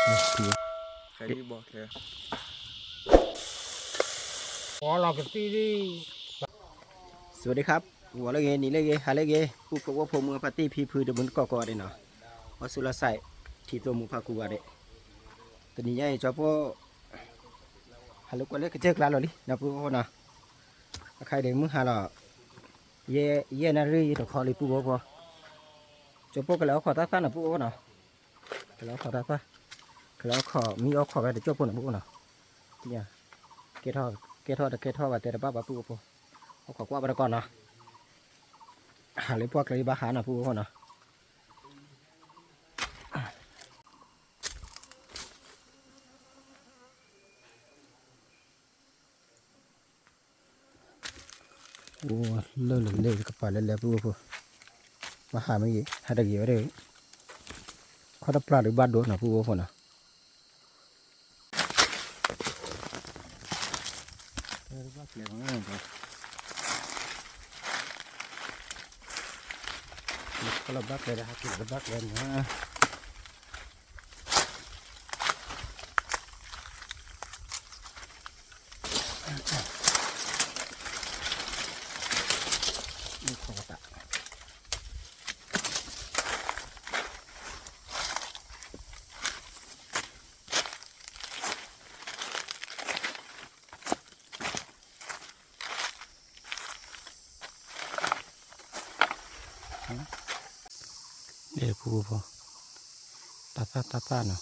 ใครที่บอกแกพอเราก็ตีดีสวัสดีครับหัวเลยเงนี่เลยเงหาเลยเงผู้กว่าผมมือปาร์ตี้พีพือเดบุนก่อๆได้เนาะว่าสุรใส่ที่ตัวมือพากูว่าได้ตัวนี้ใหญ่จอพอหาลูกก็เล็กก็เจอกลาหรอดินะผู้คนนะใครเด็กมือหาหรอเย่นารีตัวคอเลยผู้บ่พอจอพวกก็แล้วขอตาสั้นนะผู้คนนะก็แล้วขอตาสั้นก็แล้วขอมีออกขอไปเดี๋ยวจอพวกนะผู้คนนะเนี่ยเกทอว่าแต่ละบ้าผู้พอเอาขอกว่าไปก่อนนะหาเลยพวกเลยบ้าหานะผู้คนนะโอ้เลื่อนเลยกับปลาเล่นๆผู้มาหาไม่กี่หาตะกี้ไว้เลยเขาจะปลาหรือบ้านโดนนะผู้คนนะบ้านเลี้ยงง่ายไปก็ระบักเลยนะครับระบักเลยนะนี่ขอตะเดี๋ยวผู้พอตาเนาะ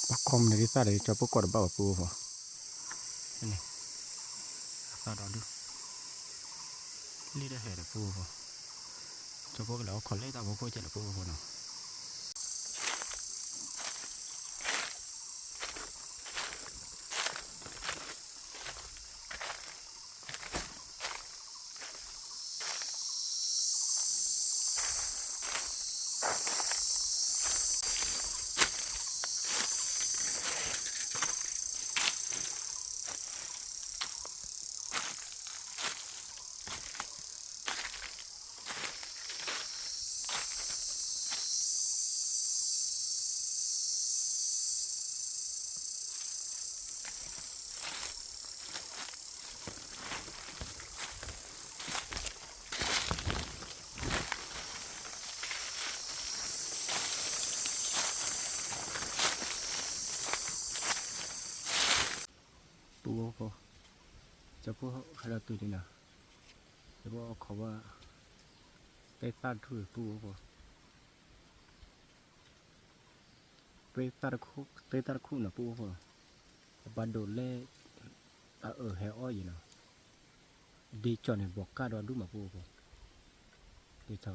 ปักคอมในที่ตาเลยจะพวกกดบ้าผู้พอนี่ตาดอดูนี่ได้เห็นผู้พอจะพวกเราคนเล่ตาพวกเจ็ดผู้พอเนาะผู้พอจะพวกเราตื่นดีนะจะพวกเขาว่าไปตาถุยผู้พอไปตาคู่นะผู้พอบ้านโดนเล่แฮอ้อยอยู่เนาะดีจอเนี่ยบอกก้าดอนดูมาผู้พอดีจอ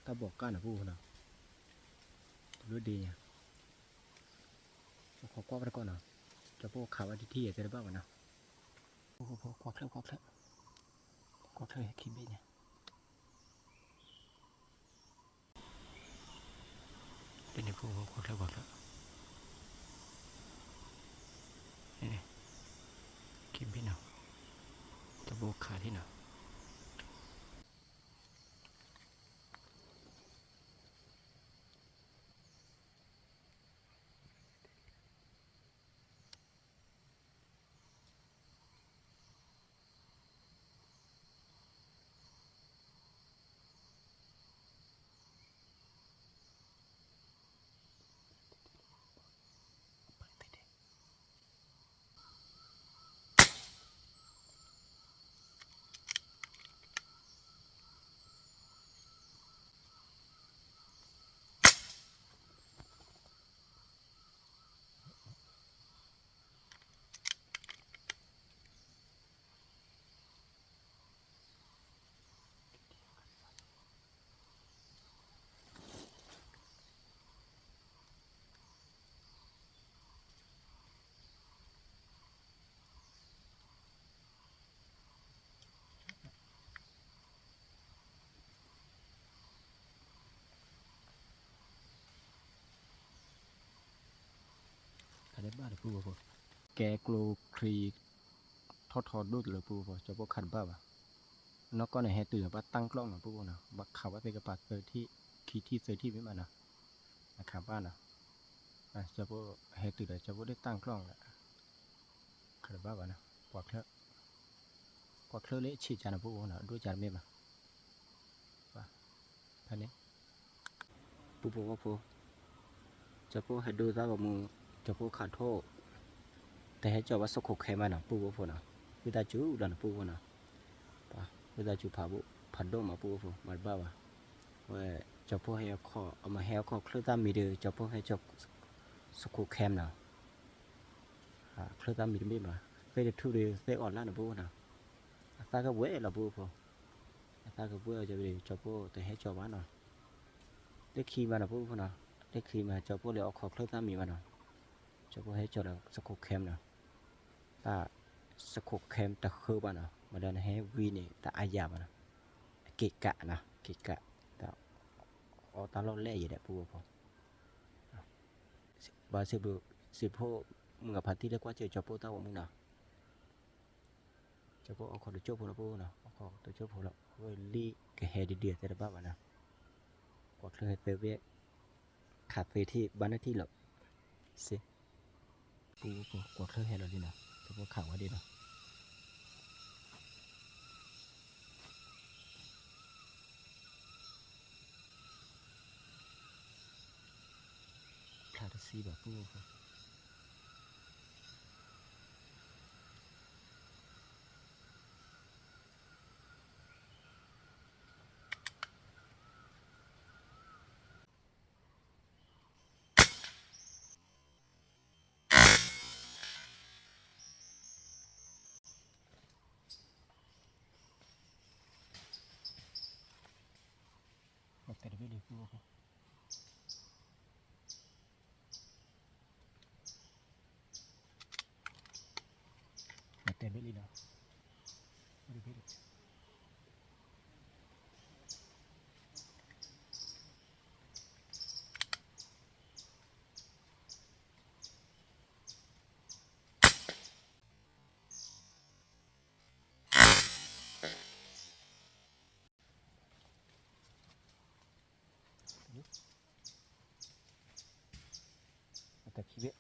ถ้าบอกก้านะผู้นะรู้ดีเนี่ยขอกว่าไปก่อนนะจะพวกข่าวอาทิตย์ที่จะได้บ้างนะโอ้โหควักเถอะคิดไม่เนี่ยเดี๋ยวนี้ผู้ควักเถอะนี่คิดไม่เนาะจะพวกขาที่เนาะได้บ้างหรือผู้พอแกโกลครีทอดดูดหรือผู้พอจะพวกขันบ้าป่ะนอกก็ในแฮตื่นว่าตั้งกล้องหรือผู้นะบักข่าวว่าเป็นกระปัดเซอร์ที่คีที่เซอร์ที่ไม่มานะ นะครับบ้านเนาะจะพวกเฮตุเดี๋ยวจะพวกได้ตั้งกล้องแหละขนาดบ้านนะกว่าเคลื่อนเละฉีดจานพวกเนาะด้วยจานเมียมาว่าท่านนี้ปุ๊บว่าพวกจะพวกให้ดูซะว่ามือจะพวกขาดโทษแต่ให้เจ้าว่าสกุลแค่มาเนาะปุ๊บว่าพวกเนาะวิตาจูดันปุ๊บว่าเนาะป่ะวิตาจูผ่าดมาปุ๊บว่าพวกมาบ้าว่าจะพวกให้ข้อเอามาให้ข้อเคลื่อนตามมีเดือจะพวกให้เจ้าสกุลแคมเนาะเคลื่อนตามมีไม่มาไปเดือดทุเรียนไปอ่อนล้านนะปุ๊บเนาะตาก็เวะละปุ๊บพวกตาก็เวะจะไปจะพวกแต่ให้เจ้าบ้านเนาะได้ขี่มาเนาะปุ๊บพวกเนาะได้ขี่มาจะพวกเลยเอาข้อเคลื่อนตามมีมาเนาะจะพวกให้เจ้าสกุลแคมเนาะตาสกุลแคมตะคือบ้านเนาะมาเดินให้วีนี่ตาอายาบ้านเนาะเกะกะนะเกะกะตาเอาตาล่อแร่อยู่เด็กปุ๊บพวกบาสิบพวกมึงกับพันที่เรียกว่าเจอจะพวกตาว่ามึงเนาะจะพวกเอาข้อตัวเจ้าพวกเราปุ๊บเนาะเอาข้อตัวเจ้าพวกเราเว้ยลีกะเฮดีเดียแต่ละบ้านเนาะกดเคยไปเวะขาดไปที่บ้านหน้าที่หรอกสิปูกดเคยให้เราดีเนาะจะพวกข่าวว่าดีเนาะขาดซีแบบปูแต่เวลีปูแต่เวลีเนาะไม่ได้แต่คิดเวะ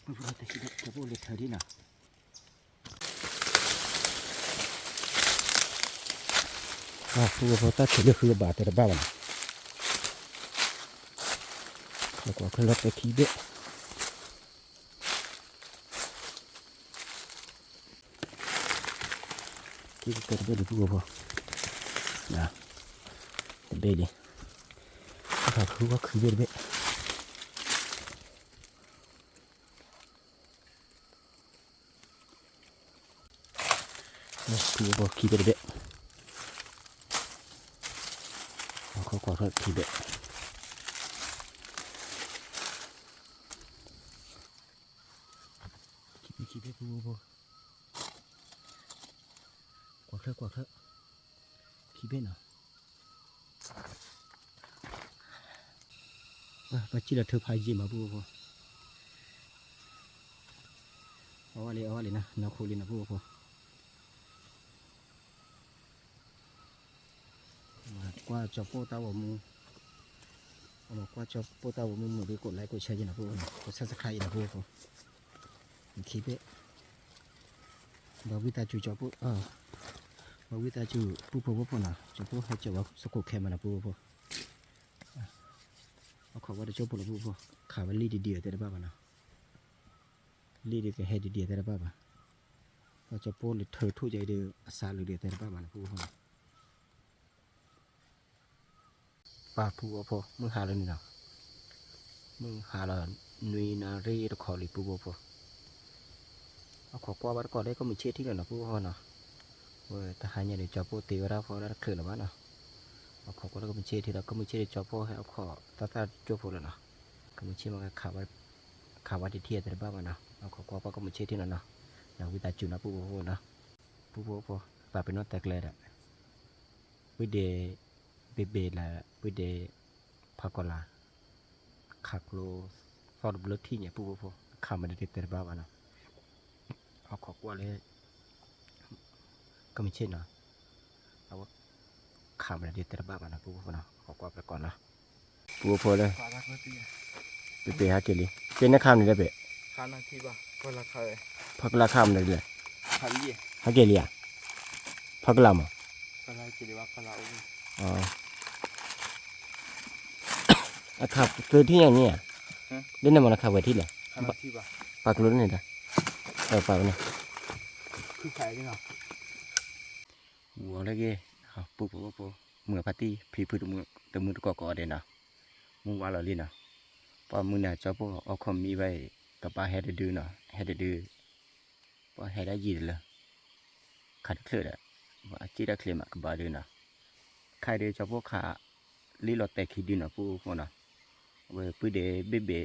ไม่พูดแต่คิดเวะจะพูดเลยเธอดีเนาะปูพอตัดเฉลี่ยคือบาทแต่ละบ้านแล้วก็ขึ้นรถไปคิดเวะคิดแต่เวลีปูพอนะแต่เวลีถ้าคือว่าคือเวลีคือพอคิดเวลีเขาก็รถคิดเวลีคิดเวลีปูพอกว่าเถอะคิดเวลีเนาะปัจจุบันเธอพายจีมาปูพอเอาอะไรนะนาโคลินะปูพอกว่าจะโปตาวมูเอามากว่าจะโปตาวมูไปกดไลค์กดแชร์นะปูกดซับสไครต์นะปูพอคิดเวบาวิตาจูจะปูบาวิตาจูปูพอปูนะจะปูให้จะว่าสกุลแคมนะปูพอเอาขอว่าจะจบปูนะปูพอข่าวว่าลีดีๆแต่ละบ้านนะลีดีกับเฮดีๆแต่ละบ้านเราจะปูเลยเธอทุ่ใจเดือซาเลยเดือแต่ละบ้านนะปูพอปาปูพอมึงหาเลยนี่นะมึงหาละนุยนารีตะขอเลยปูพอเอาขอกว่าบ้านก่อนได้ก็มีเชื่อที่กันนะปูพอนะเว้ยแต่หายเนี่ยเดี๋ยวจะปูตีเวลาพอแล้วเคลื่อนหรือบ้านนะเอาขอก็แล้วก็มีเชื่อที่เราก็มีเชื่อจะปูให้เอาขอตาจบปูแล้วนะก็มีเชื่อมาข่าวว่าที่เที่ยแต่ละบ้านนะเอาขอกว่าก็มีเชื่อที่นั่นนะอย่างวิตาจุนะปูพอนะปูพอป่าเป็นนอตแตกเลยอะวิเดเบละวิเดพากลาขักโลฟอร์ดบลูที่เนี่ยปูพอข่าวมันได้แต่ละบ้านนะเอาขอกว่าเลยก็ไม่เช่นนะเอาว่าข่าวมันได้แต่ละบ้านนะปูพอนะขอกว่าไปก่อนนะ ปูพอเลย ขวาลักตี เปะหาเกลิเป็นนักข้ามนี่ได้เปะ ขานาทีบ่ก็ราคา พักราข้ามเลยเลย ขาลี หาเกลิอ่ะพักลำอ่ะ ก็ราจีว่าก็ราอุ้ม อ๋ออะครับคือที่อย่างนี้อ่ะเล่นน้ำมันนะครับไว้ที่ไหน ขานาทีบ่ ปากลุ้นนี่นะปากนี่ คือขายได้หรอ หัวเลยเก้ปุ๊บเมื่อปาร์ตี้พีพื้นมือแต่มือก่อเด่นนะมึงว่าเราลีนะพอมึงเนี่ยจะพวกเอาคอมมีไว้กับป้าเฮดดื้อเนาะเฮดดื้อพอเฮดได้ยีเลยขัดเคลื่อนอ่ะว่าจีได้เคลื่อนมากับบ้าดื้อนะใครเดี๋ยวจะพวกขาลีหลอดแตกขี้ดื้อนะพวกคนนะเว้ยปุ๊บเดเบ๊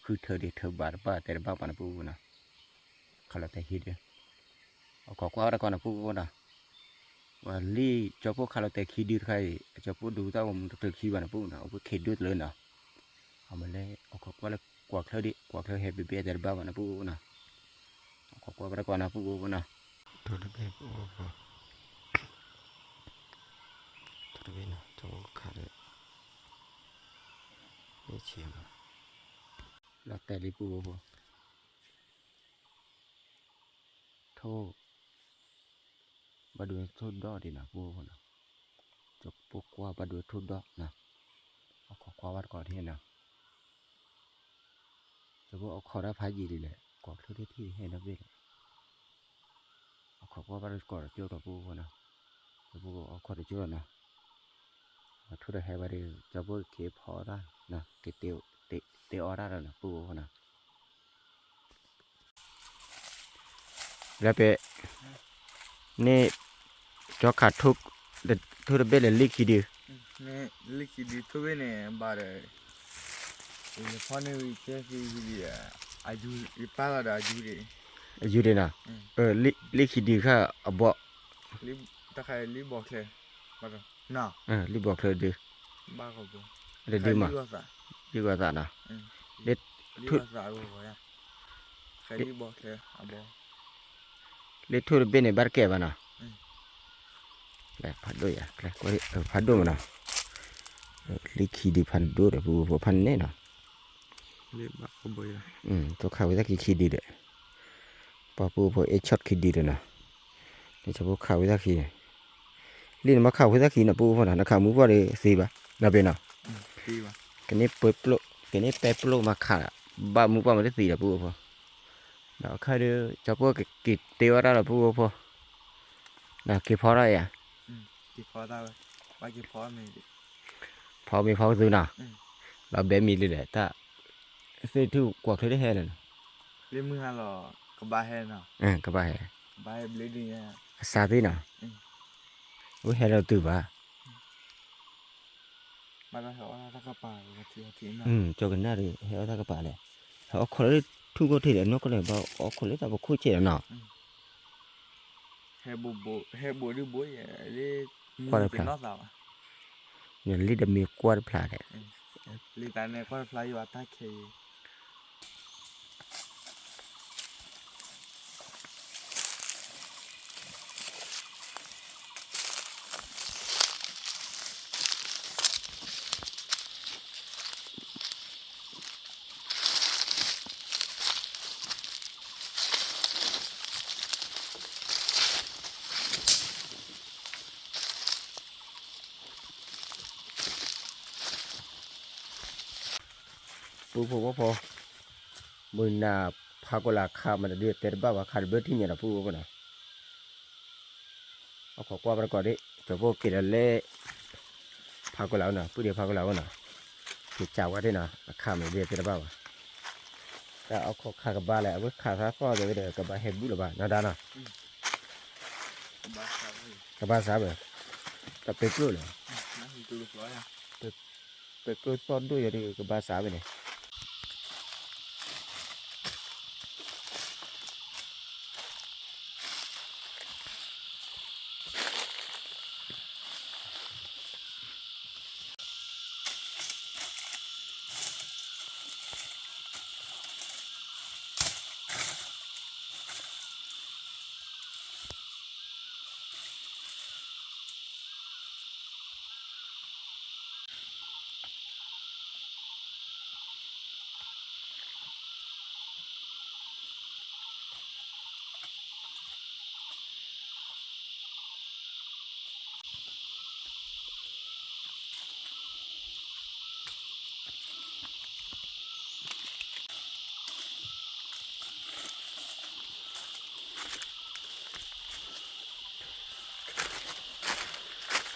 คือเธอเดี๋ยวเธอบาดบ้าแต่บ้าปานพวกนะขาหลอดแตกขี้ดื้อเอาขอความรักก่อนนะพวกคนนะว่าลีจะพวกขาหลอดแตกขี้ดื้อใครจะพวกดูเจ้าผมเธอขี้บ้านพวกนะเอาพวกเข็ดดื้อเลยนะเอามาเลยเอาขอความรักกว่าเธอดิกว่าเธอเฮดเบ๊แต่บ้าปานพวกนะขอความรักก่อนนะพวกนะตัวเบ๊โอ้โหตัวเบ๊นะจะพวกขาเลยไม่เชื่อมาแล้วแต่ลิปูโอ้โทษมาดูโทษดอดีนะพวกนะจะพวกว่ามาดูโทษดอนะเอาขอความรักก่อนที่นะจะพวกเอาขอได้พายยีดีเลยกว่าเธอที่ให้นับเวทเอาขอความรักก่อนเกี่ยวกับพวกนะจะพวกเอาขอได้เจอนะทุกได้ให้บริจะพวกเก็บพอได้นะเตียวเตียวได้แล้วนะพวกนะแล้วไปนี่จอขาดทุกเด็ดทุกเบ็ดเลยลิขิตดี นี่ลิขิตทุกเว้เนี่ยบาร์เลยพอเนี่ยวิเศษที่อายุอีป้าละอายุเลย อยู่ดีนะลิขิตดีค่ะเอาบ่ ลิตะไคร้ลิบอกเลยมาดูน่ะ ลิบอกเธอดี บ้าเขาบ่ เด็ดดีมา ลิว่าซะ ดีกว่าตานะเด็ด ลิว่าซะบ่ya ใครลิบอกเลยอ่ะบ่ เล็ดทุเรศเป็นในบ้านแก่บ้านะแหละพัดด้วยอ่ะแหละก็พัดด้วยมันนะลิขิตดีพันด้วยเดี๋ยวผู้พันแน่นอน ลิบ้าเขาบ่ya ตัวข้าววิธีคิดดีเด้อพอผู้เอชช็อตคิดดีเลยนะเดี๋ยวจะพวกข้าววิธีคิดลิ้นมาข้าววิธีคิดนะผู้คนนะข้าวมือว่าเลยสิบ่ะน่าเป็นนะ ดีว่ะ กันนี้เปิดโปรกันนี้เปิดโปรมาขาดบ้ามือว่ามันได้สิละผู้พอแล้วข้าเดียวจะพวกกิดเตียวได้ละผู้พอนะกี่พอได้อ่ะ กี่พอได้ว่ากี่พอไม่ดิ พอมีพอซื้อนะ อืม เราเบมีเลยแหละถ้าซื้อที่กว่าเธอได้แค่นั้น เรื่องมือฮะหรอก็บ้าแฮ่เนาะ ก็ไป บ้าเบลดิ้งอ่ะ ซาที่นะโอ้ยให้เราตื่นว่า บ้าแล้วเขาถ้าก็ป่าก็ที่เนาะ จอกันหน้าเลยให้เอาตากระป๋าเลยเขาคนเลยทุกคนที่เดี๋ยวนกก็เลยบอกเอาคนเลยแต่บอกคู่เจริญเนาะ เฮบูดูบุยเล่มีเป็นนอกสาว เนี่ยลิดมีกวาดพลาดเลย ลิตาเนี่ยก็ฟลายอยู่อัตาเคปูพอว่าพอมือหน้าพากลาขามันเดือดแต่บ้าว่าขาดเบิดที่เนี่ยนะปูก็นะเอาขอกวาดไปก่อนดิจะพวกกินอะไรพากลาน่ะผู้เดียวพากลาน่ะผิดเจ้าว่าได้นะขามันเดือดแต่บ้าว่าแต่เอาขอขากับบ้าแหละเอาขาซาฟ้าจะไปเดือดกับบ้าเฮบุหรือบ้าน่าด่านะ บ้าสาวเลย กับบ้าซาเบอแต่เป็ดกล้วยเลย นั่นคือตัวฟลายอ่ะ เป็ดกล้วยป้อนด้วยอย่างนี้กับบ้าซาไปเนี่ย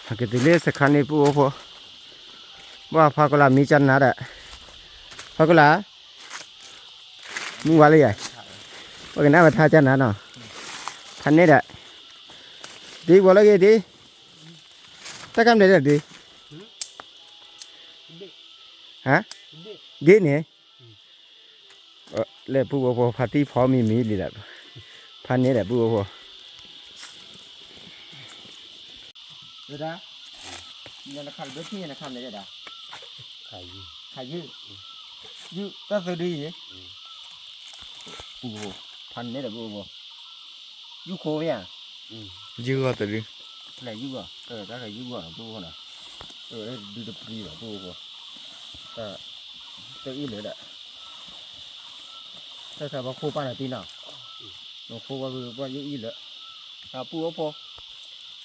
hak itu le sekarang ni pu apa wah pakola mican nada pakola mu wale ya pakai nama thajan nana kan ni dah di bola ke di tak kam dah di hah di ni le pu apa parti form mi li dah pan ni dah pu apa dahนี่นะคันเบ็ดที่นะคันเลยเด้อขายยืดตั้งแต่ดีปูพันนี่แหละปูยูโคเนี่ย ยืดตัวดิ ไหนยูอ่ะถ้าใครยูอ่ะปูคนน่ะดูตะปรีอ่ะปูตัวอีเลยแหละถ้าว่าโคป้าน่ะตีน่ะโนโคว่ายูอีเลยปูพอ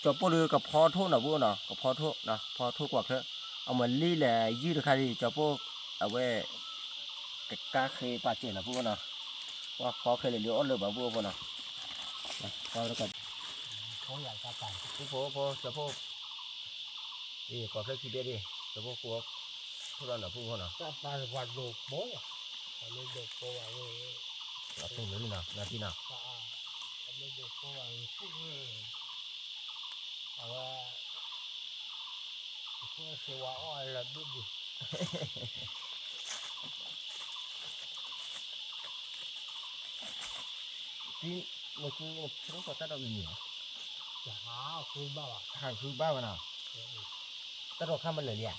จอปูเลยกับพอโทษนะปูน่ะกับพอโทษนะพอโทษกว่าเถอะเอามาลี่แหละยืดค่ะดิจอปูเอาไว้กะเคยปาเจนะปูน่ะว่าขอเคยเหลืออ้อนเลยบ่ปูน่ะพอแล้วกันเขาอยากจะไปพอจอปูขอเคยคิดดิจอปูกลัวทุเรศนะปูน่ะก็ไปวัดโลกบ่อันนี้โลกบ่ว่าเราเป็นเลยนะนาทีน่ะอันนี้โลกบ่ว่าฟูว่าเสียว่าอ้อยละดุดิที่เมื่อกี้รู้สึกตัดดอกมีเหรอจะหาคือบ้ามันอ่ะตัดดอกข้ามมันเลยเนี่ย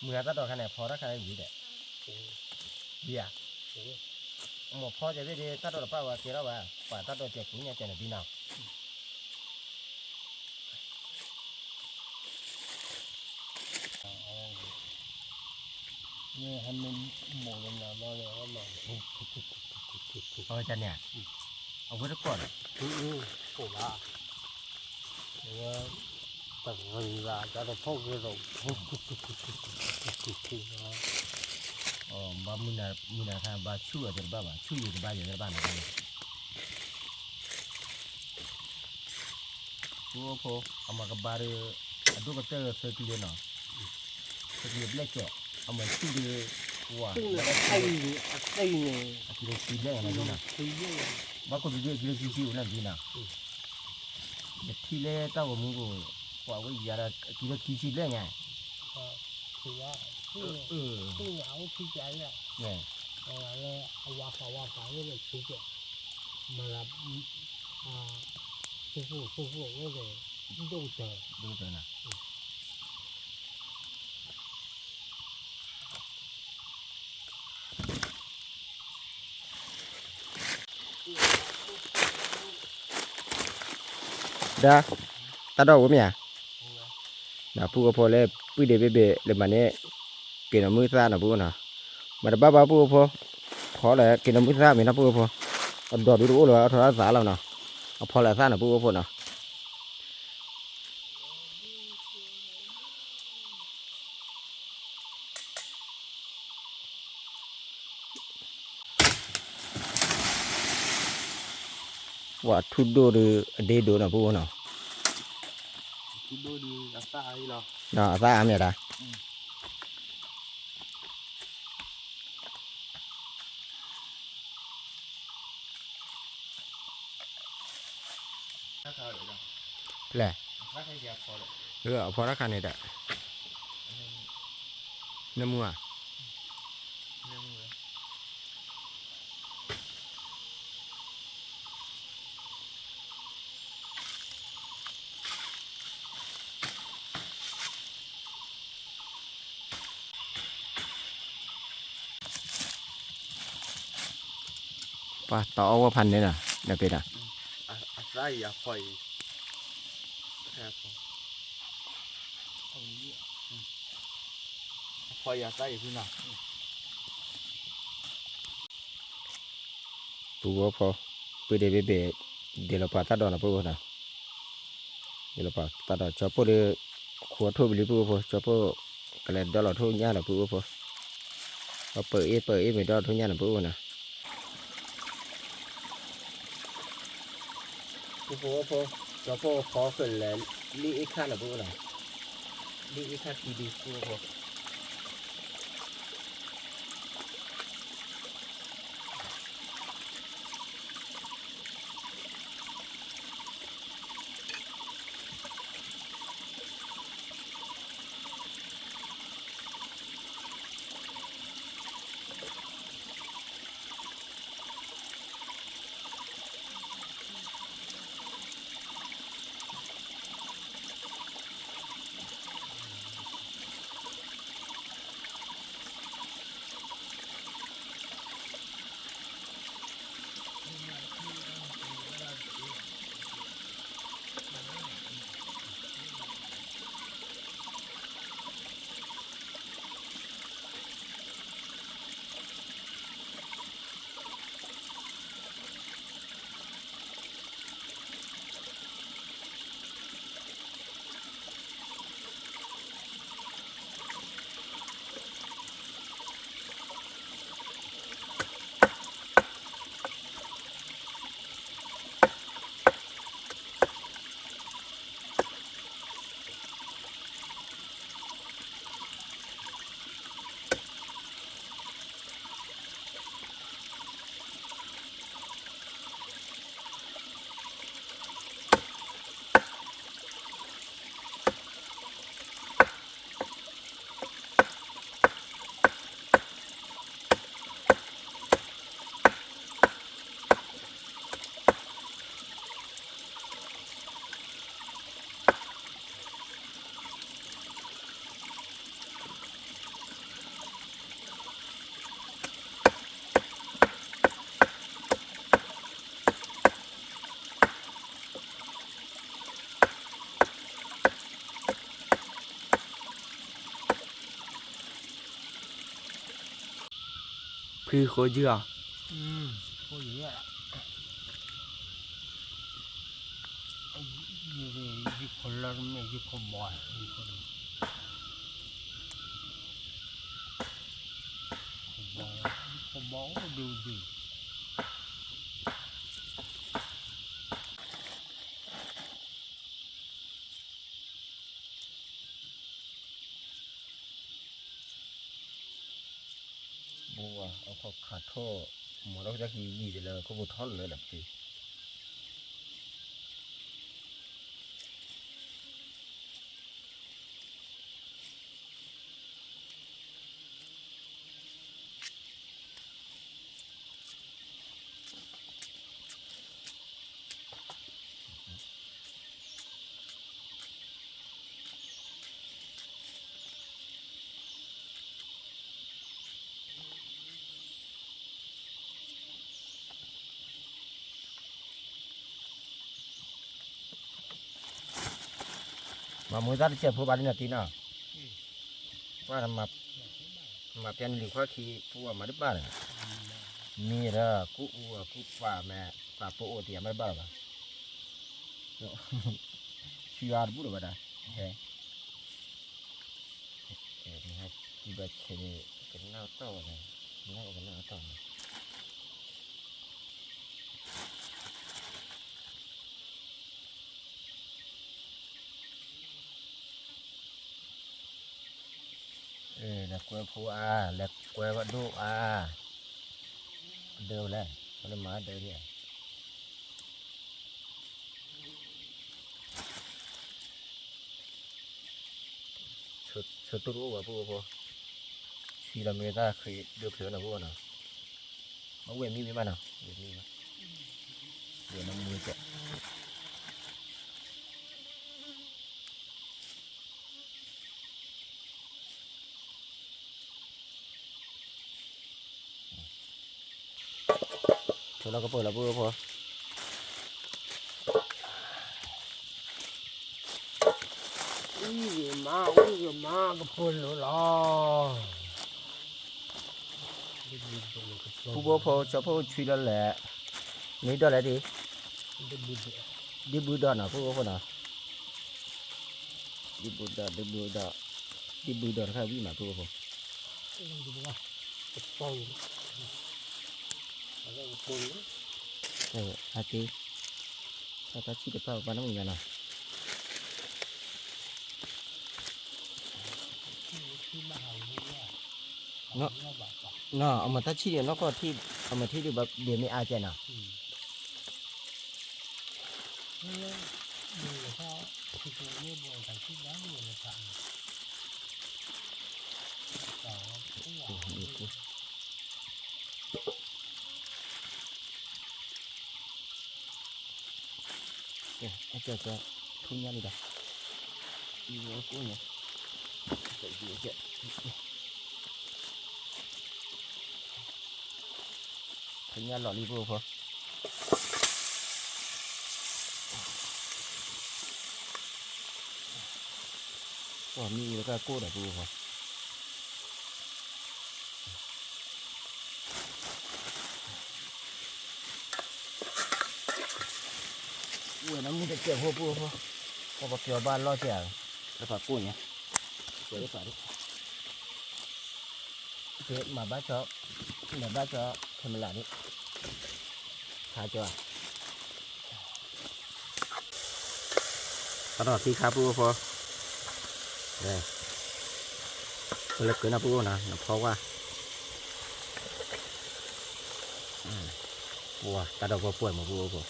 เมื่อตัดดอกขนาดพอถ้าขนาดนี้แหละเบียหมอพ่อจะได้ตัดดอกป้าว่าเจ้าว่าป่าตัดดอกเจ็บนี่เนี่ยเจ้าหน้าที่น่ะเนี่ยให้มันหมดแล้วนะมาเลยว่าหน่อยเอาจานเนี่ยเอาไว้ก่อนโอ้ล่ะว่าตั้งเงินละจะต้องพ่อเราอ๋อบามุนาค่ะบาชูอาจจะบ้าชูอยู่ที่บ้านอยู่ที่บ้านนะครับโอ้โหเอามากระบาดดูกระเตอร์เซอร์กิเลนเนาะเซอร์กิเลนเล็กแก่เอามาชูดีว้าไอ้กิเลนสีแดงอะไรนะบางคนดูกิเลนสีอยู่นั่นดีนะที่เล่เต้ามึงกูว่าวิญญาณกิเลนสีแดงไงคือว่าที่เอาที่ใจเนี่ยอะไรเอาว่าฝ่าเลยชุดเนี่ยมาละฟูก็เลยดูเจอนะdah tak ada apa ya nah pu apa le pu de bebe le mane kena musa na pu na mada baba pu apa kho le kena musa me na pu apa do du lo tho sa la na pho la sa na pu apa na wa thu do de de do na pu na thu do di asa ai lo na asa am ya da lẹ ở phó rác này đã năm mua pa tỏ qua phần đấy nè đặc biệt à sai à phải phải à saiคือน่ะ ปูพอปูเดเบเดลปาตัดดอกนะปูนะเดลปาตัดดอกชอบปูเดขวดทั่วไปเลยปูพอชอบปูกระเด็นดอกทั่วหญ้านะปูพอเอาเปิดไม่ดอกทั่วหญ้านะปูนะปูพอชอบปูขอขึ้นแล้วลีอีกขั้นนะปูนะ ดีค่ะดีกูพอคือโคเจือโคเยอะยี่คนละไม่ยี่คนบ่อยยี่คนบ่อยดูดีบัวเอาเขาขาดท่อหมดแล้วจะกี่ยี่เลยเขาบุท่อนเลยแบบนี้มามือตัดเชือกผู้บาดเนี่ยตีน่ะว่ามาเป็นหรือว่าขี้ผู้มาได้บ้างมีละกูกูฝ่าแม่ฝ่าโปโอเตียไม่บ้างชีวาบุรุษบ้าเฮ้นี่ฮะที่แบบเชนเป็นหน้าโต้เลยหน้าเป็นหน้าโต้แล้วกล้วยผู้แล้วกล้วยวัดดูเดินเลยมันมาเดินเนี่ยชุดตู้ว่าผู้ชีลาเมต้าเคยเดือบเถื่อนนะผู้น่ะมาเว้ยมีมั้ยน่ะเว้ยมีมั้ยเดี๋ยวน้ำมือเจ็บเดี๋ยวเราก็เปิดแล้วผู้พออุ้ยมาก็เปิดแล้วล่ะผู้พอจะผู้ช่วยแล้วแหละนี่ดออะไรดิบูดอนะผู้พอนะดิบูดอครับวิ่งมาผู้พออาทิถ้าชิดเปล่าบ้านน้องอย่างน่ะ เนาะเนาะเอามาทัชชี่เนาะก็ที่เอามาที่ดูแบบเดี๋ยวไม่อาเจนอ่ะเนี่ยไอ้เจ้าจะทุ่งยันนี่ดอกอีโว้กูเนี่ยจะอยู่เจ้าทุ่งยันหล่อรีบพอก็มีแล้วก็กู้ดอกพออุ้ยน้ำมันจะเกี่ยวหัวปูพอพอปะเกี่ยวบ้านล่อเจ้าแล้วฝากกู้เนี่ยเกี่ยวได้ฝากดิเจ๊มาบ้านชอบมาบ้านชอบทำอะไรนี่ขาจ้าตลอดที่ครับปูพอได้เลิกเกินนะปูนะเพราะว่าปูตาดอกป่วยมาปูพอ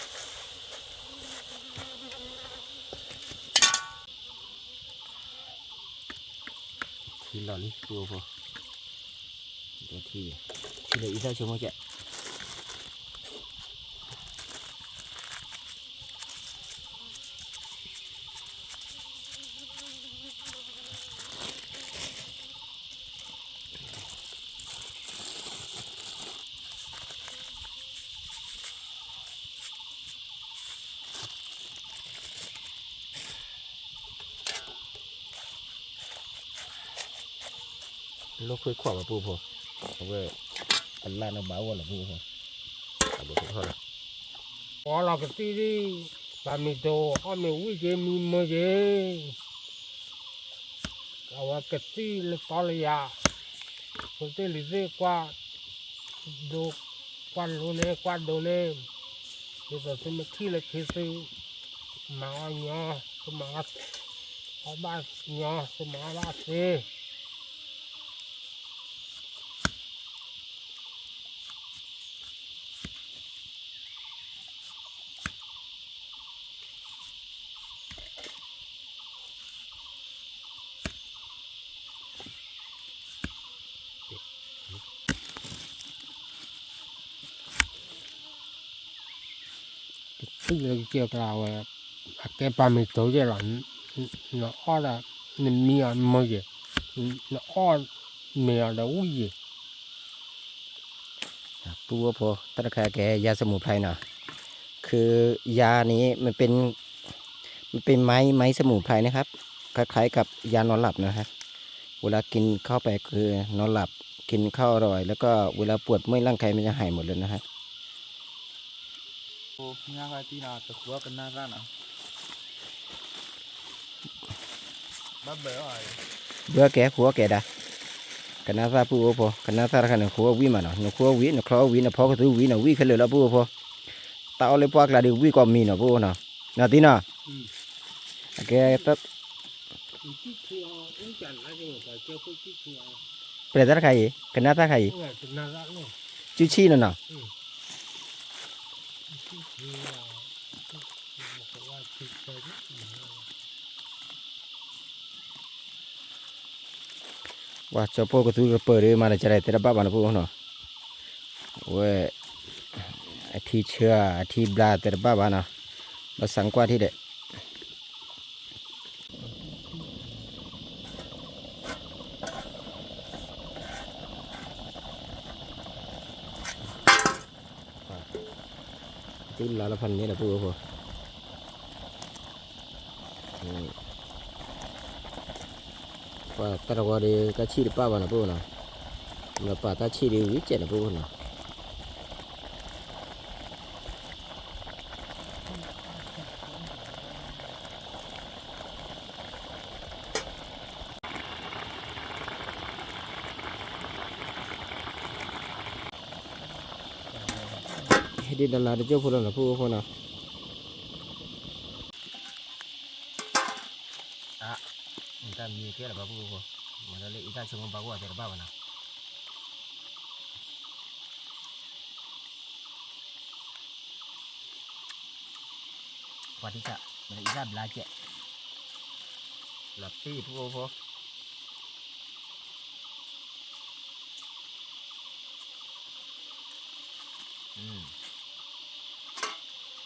ทีหล่อนี่ปูพอเดี๋ยวทีเหลืออีกสักชั่วโมงจะลูกคุยขวบมาปูพอเอาไว้อันล่างเอาเบาว่าหรอปูพอเอาไปเท่าไหร่ Ola cái tí đi, bà mì đồ, con mì uy chế mì mơ chế. Cậu cái tí là có là ya, cái tí là dễ qua, đồ quan luôn nè, quan đồ nè. Bây giờ tôi mới khi là khi sư, mà nhỏ, tôi mà có ba nhỏ, tôi mà ba xe. Tức là kiểu nào cái bà mì tổ chứ là nó o là mì mơ gì nó o mì là uy gì ปูว่าพอตะแคร์แกยาสมุนไพรน่ะคือยานี้มันเป็นไม้สมุนไพรนะครับคล้ายๆกับยานอนหลับนะครับเวลากินเข้าไปคือนอนหลับกินข้าวอร่อยแล้วก็เวลาปวดเมื่อยร่างกายมันจะหายหมดเลยนะฮะ โอ้ยากที่น่าจะขัวกันน่ารักนะบ้าเบ๋อไอ้ เบื่อแก่ขัวแก่ดากันนาซาปูพอกันนาซาขันขัววิมาเนาะนขัววินคลอวินพอก็ถือวินวิขึ้นเลยแล้วปูพอตาเอาเลยปากละดิวิก็มีเนาะปูเนาะนาทีน่ะแกตัดเปรตอะไรกันนาซาใครจุชีเนาะว่าเจ้าพ่อก็ถือเปิดเลยมาเลยจะได้แต่ละบ้านนะปูเนาะเว้ยไอที่เชื่อไอที่บลาแต่ละบ้านนะมาสังกว่าที่เด็ดที่ลาละพันนี้นะปูพอว่าตระวันเดียก็ชีดป้าวันนะปูเนาะแล้วป้าตาชีดวิจิตรนะปูเนาะให้ดีดันลาเจ้าพูดนะปูพอเนาะมันจะมีแค่ละปูพอมันจะเลี้ยอีตาชงบ้าว่าแต่ละบ้านนะ พอที่จะมันอีกลาเจ็ดหลับตีผู้พอ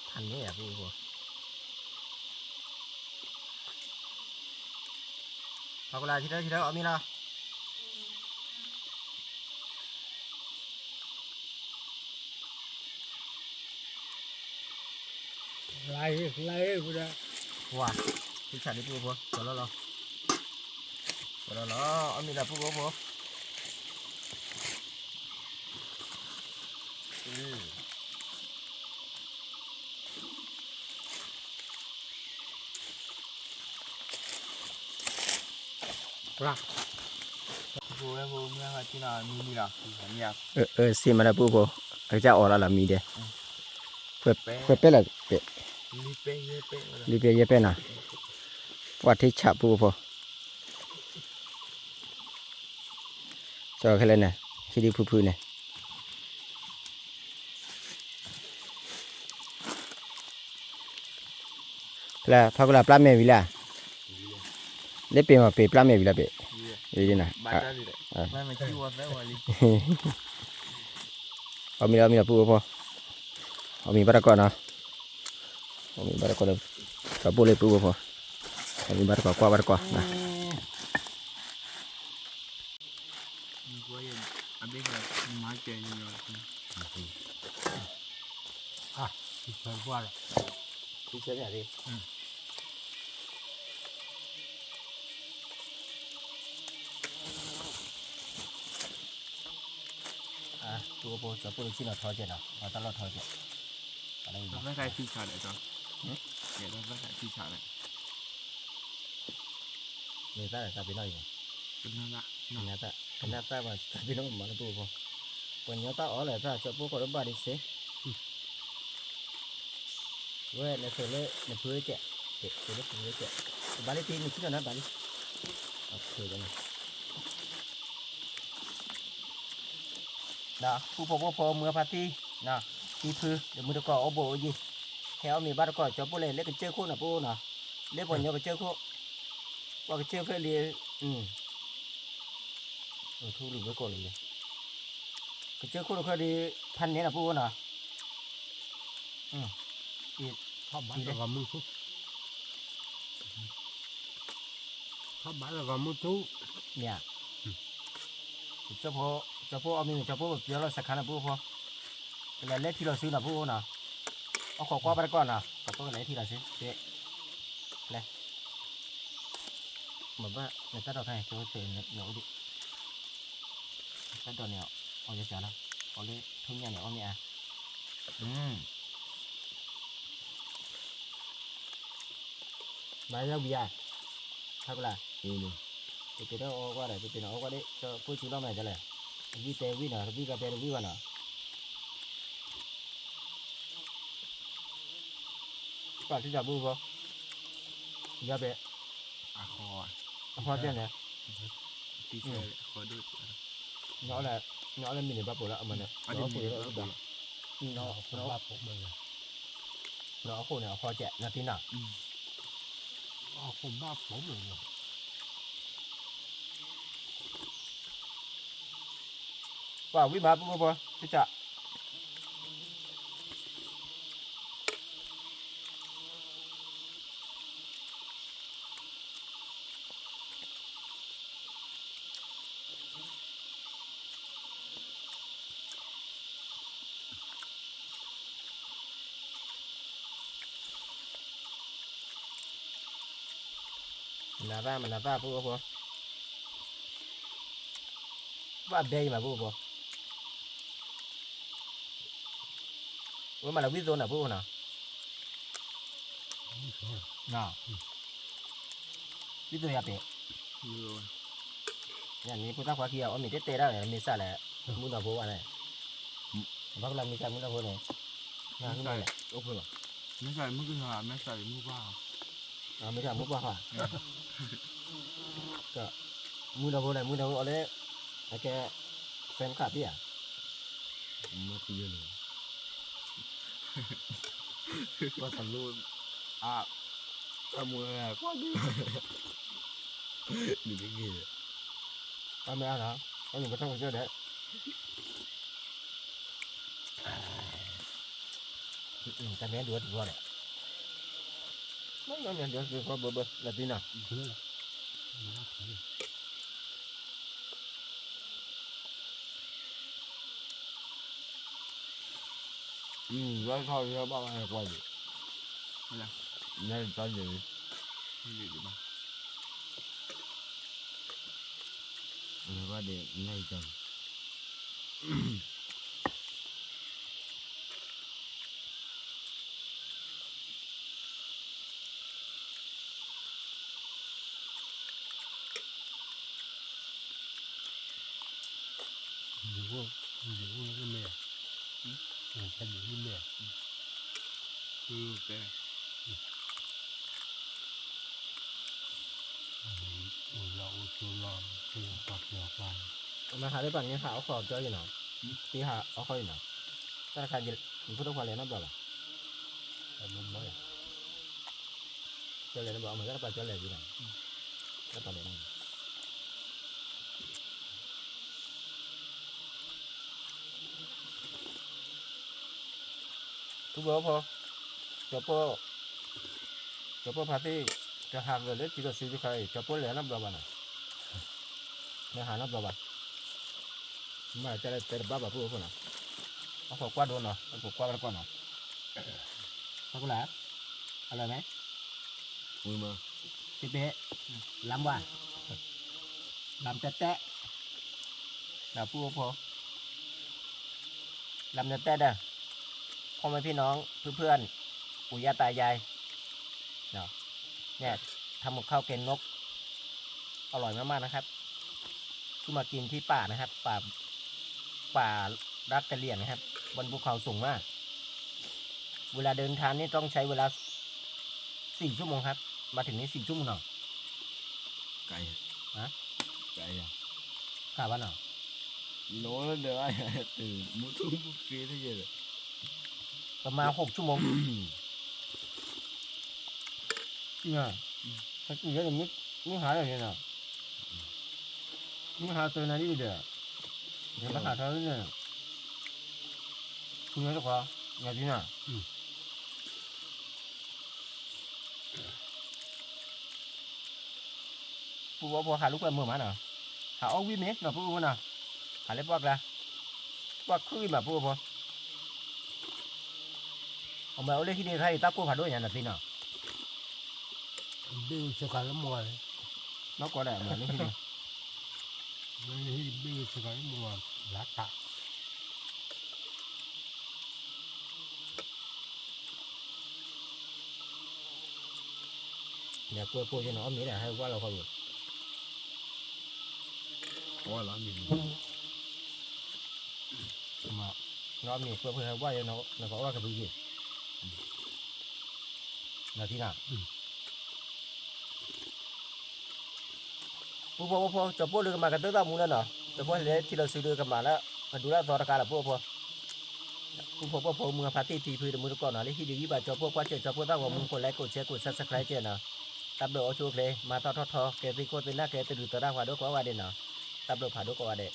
ทันนี้อ่ะผู้พอพอกลาทีเดียวเอามีละ ไล่กูได้ ว้าที่ฉันได้ผู้พอพอแล้วเอามีละผู้พอละ ผู้เมื่อไหร่ที่น่ะมีล่ะมีอ่ะ สิมาละผู้พออาจจะออกแล้วล่ะมีเด้เพื่อเป๊ะเลยเป๊ะ ลิเป้เยเป้ รีเปียเยเป๊ะน่ะวัดที่ฉะผู้พอจอแค่เลยเนี่ยคิดดีพื้นเนี่ยพลาพักละปลาเมวิล่ะเล็บเป็นว่าเป็นปลาเมวิล่ะเป็นดีนะ บ้านได้เลยไม่มาคิดว่าแม่วันนี้ เอามีละผู้พอเอามีบาร์ก่อนเนาะเอามีบาร์ก่อนเลยกับบุเลยผู้พอเอามีบาร์ก่อนกว่าบาร์ก่อนนะ Gue ya abis macam ni lah. ที่เชิญว่าละ ที่เชื่อเนี่ยดิตัวพอจะพูดชิโนทอเจนะมาตลอดทอเจอะไรอย่างเงี้ย Apa kayak pisah dah tu? Ya, apa kayak pisah dah. เนี่ยแต่จะเป็นอะไรอย่าง Benar tak? เนี่ยแต่ว่าจะเป็นอะไรมาตัวพอคนเนี้ยแต่อ๋อเลยแต่จะพูดกับบ้านดิเซ่เว้ยในเซลล์ในพื้นเจ๊เจ๊เซลล์พื้นเจ๊บ้านที่มีชิโนนะบ้านโอเคกันนะผู้พอเมื่อพาร์ตี้นะที่พื้นเดี๋ยวมือตะกอเอาโบยี่แถวมีบ้านตะกอจะพูดเลยเล็กกันเจ้าคู่นะพูดนะเล็กคนเนี้ยกันเจ้าคู่ว่ากันเจ้าเพื่อเรียทุเรียนไว้ก่อนเลยกันเจ้าคู่เราเคยดีพันนี้นะพูดนะอีก เข้าบ้านแล้วก็มือทุกเข้าบ้านแล้วก็มือทุก เนี่ยเจ้าพ่อเอามีเจ้าพ่อเดี๋ยวเราสักขันนะพูดพอเป็นไรเล็กที่เราซื้อนะพูดนะเอาขอกว่าไปก่อนนะขอตัวไหนที่เราซื้อเจ๊เลยเหมือนว่าในตลาดไทยจะเจอเหนียวดิตลาดเหนียวเอาจะเสียแล้วเอาเลยทุ่งเหนียวเอาเนี่ยมาแล้วเบียร์ทักละจะเป็นเอาว่าอะไรจะเป็นเอาว่าได้จะพูดชื่อเราไหนจะเลยวิเตวินะวิกับเตวิวนะป่าที่จะบูบยาเบะ Aku. พอเจ้าเนี่ย Pisah aku dulu. เนาะแหละมีในบ้านปุ๋ยแล้วเอามาเนี่ย Ada เนาะ ni. ปุ๋ยแล้วเอาดังเนาะ คนบ้าผมเลย เนาะคนเนี่ยพอแจกนาทีน่ะ คนบ้าผมเลย ว่าวิมาปุ๊บปุ๊บจะมันน่าบ้าปุ๊บปุ๊บว่าเบย์มาปุ๊บปุ๊บว่ามันเราวิโซน่ะปุ๊บน่ะน่ะวิโซยาเป Dulu. อย่างนี้ปุ๊บตั้งขวาเขียวมีเตะได้เลยมีสาแหละมุนเอาปุ๊บอะไรบางเรามีการมุนเอาปุ๊บเนี่ยงานขึ้นมาเลยโอ้โห Mesal mungkin lah, mesal muka. ไม่ใช่มุกว่าค่ะก็มุนเอาปุ๊บเลยมุนเอาปุ๊บเลยไอ้แกแฟนคลับพี่อ่ะมาตีเลย Kau selalu kamu apa ni begini Ba mẹ hả? Có những cái thông chưa đấy. Cái bé đứa thì qua đấy. Nó đứa thì qua bơ là tí nào. Rồi thôi cho ba mẹ qua đi Là này tao gì gì mà Qua để ngay chồng. Nhiều cái mẹ cái gì mẹ ok lậu chua lòn chua bạc nhỏ vàng Mà hả đấy bạn nghe hảo khó chơi gì nào? Tí hả ở khơi nào? Ta khai gì? Mình phút đâu qua lấy nó bảo là. Mình nói à. Chơi lấy nó bảo mà rất là chơi lấy gì nào? Rất là lấy nó. Cứ bố po. Cho po party. Cho hàng rồi lấy chỉ có suy khai. Cho po lấy nó bảo bạn à. Nó hả nó bảo bạn. Mà chơi lấy ba bà phụ nào. Nó phải qua đồn nào. Nó phải qua con nào. Sao có lá?อะไรไหม vui mà พี่เป๊ะลำว่ะลำแตะ là phuพอลำเนื้อแต่เด้อพ่อแม่พี่น้องเพื่อนๆปู่ย่าตายายเนาะเนี่ยทำกับข้าวเกณฑ์นกอร่อยมากๆนะครับคือมากินที่ป่านะครับป่ารักกะเหรี่ยงนะครับบนภูเขาสูงมากเวลาเดินทางนี่ต้องใช้เวลา4 ชั่วโมงครับมาถึงนี่4 ชั่วโมงเนาะ cay hả cay à กลับบ้านเนาะ nó được ai từ mũi thum mũi phía thế gì ประมาณ6 ชั่วโมงเนี่ยถ้ากินเยอะอย่างนี้ไม่หายอะไรเนาะไม่หายตัวนั้นดีเด้อเดี๋ยวมาหาเธอเนี่ยคุณยังจะขอไงดีน่ะปูว่าพอหาลูกไปเมื่อมาเนาะหาเอาวิเมกเนาะปูว่าเนาะหาเล็บวักละวักขึ้นมาปูพอเอามาเอาเลขที่เดียวให้ตากูหาด้วยอย่างนั้นสิเนาะ bill cho cả nó mồi nó có để màเลขที่เดียว bill cho cả nó mồi lá tạ เนี่ยกล้วยปูจะเนาะมีแต่ให้ว่าเราเขาอยู่ quá lắm gì มาเนาะมีกล้วยเพื่อให้ว่าเนาะเราก็ว่ากันดูสินาทีน่ะปูพอจะปูเรือกันมากันตั้งแต่มูนั่นเนาะจะปูเลยที่เราซื้อเรือกันมาแล้วมาดูแลตอนราคาละปูพอมือพาร์ตี้ทีพื้นมือก่อนเนาะเลยที่ดีๆบาจะปูกว่าเจอจะปูตั้งว่ามึงกดไลค์กดแชร์กดซับสไครต์เจอเนาะตับโดเอาชูเลยมาทอแกตีโคตรเป็นหน้าแกตื่นตัวได้กว่าด้วยกว่าเด่นเนาะตับโดผ่าด้วยกว่าเด่น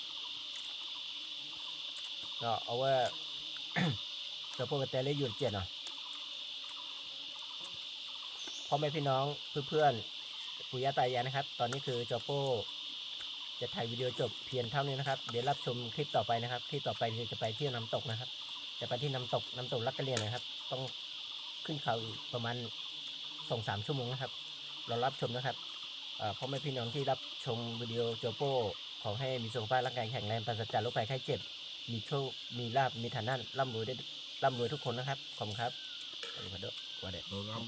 เนาะเอาว่าจะปูกันแต่เลยหยุดเจ็ดเนาะพ่อแม่พี่น้องเพื่อนๆปู่ย่าตายายนะครับตอนนี้คือจอโป้จะถ่ายวิดีโอจบเพียงเท่านี้นะครับเดี๋ยวรับชมคลิปต่อไปนะครับคลิปต่อไปจะไปเที่ยวน้ำตกนะครับจะไปที่น้ำตกลักกะเหรี่ยงนะครับต้องขึ้นเขาประมาณ 2-3 ชั่วโมงนะครับเรารับชมนะครับพ่อแม่พี่น้องที่รับชมวิดีโอจอโป้ขอให้มีสุขภาพร่างกายแข็งแรงปราศจากโรคภัยไข้เจ็บมีโชคมีลาภมีฐานะร่ำรวยทุกคนนะครับขอบคุณครับสวัสดีครับว่าเด็ด đồ lắm